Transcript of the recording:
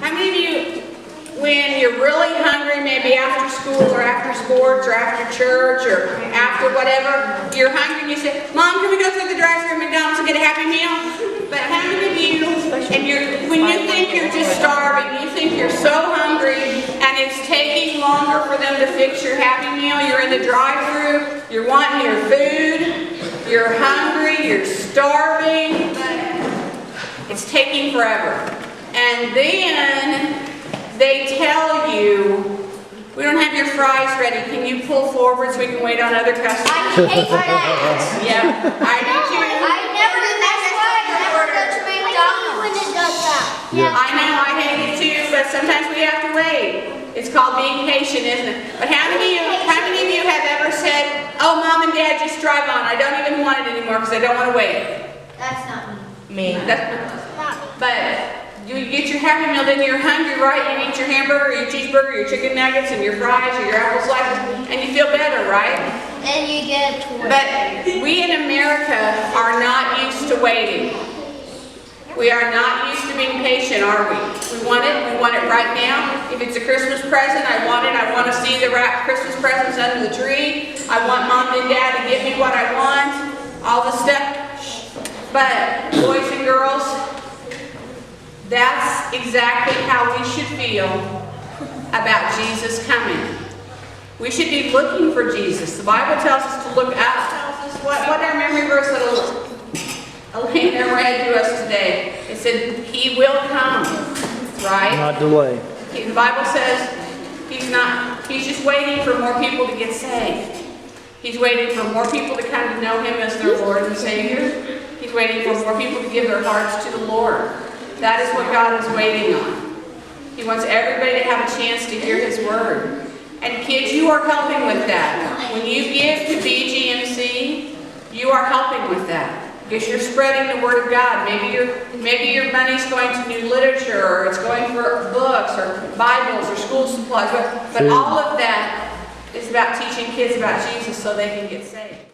How many of you, when you're really hungry, maybe after school or after sports or after church or after whatever, you're hungry and you say, Mom, can we go through the drive-thru at McDonald's and get a Happy Meal? But how many of you, when you think you're just starving, you think you're so hungry and it's taking longer for them to fix your Happy Meal, you're in the drive-thru, you're wanting your food, you're hungry, you're starving, but it's taking forever. And then they tell you, we don't have your fries ready. Can you pull forward so we can wait on other customers? I hate that. Yeah, I do too. I never do that. That's why I never go to McDonald's when it does that. Yeah. I know, I hate it too, but sometimes we have to wait. It's called being patient, isn't it? But how many of you have ever said, oh, Mom and Dad, just drive on. I don't even want it anymore because I don't want to wait. That's not me. But you get your Happy Meal, then you're hungry, right? You eat your hamburger, your cheeseburger, your chicken nuggets, and your fries, or your apple slices, and you feel better, right? And you get a toy. But we in America are not used to waiting. We are not used to being patient, are we? We want it right now. If it's a Christmas present, I want it. I want to see the wrapped Christmas presents under the tree. I want Mom and Dad to give me what I want, all the stuff. But boys and girls, that's exactly how we should feel about Jesus coming. We should be looking for Jesus. The Bible tells us to look up. What our memory verse that Elena read to us today? It said, He will come, right? Not delay. The Bible says He's just waiting for more people to get saved. He's waiting for more people to come to know Him as their Lord and Savior. He's waiting for more people to give their hearts to the Lord. That is what God is waiting on. He wants everybody to have a chance to hear His Word. And kids, you are helping with that. When you give to BGMC, you are helping with that. Because you're spreading the Word of God. Maybe your money's going to new literature, or it's going for books, or Bibles, or school supplies. But all of that is about teaching kids about Jesus so they can get saved.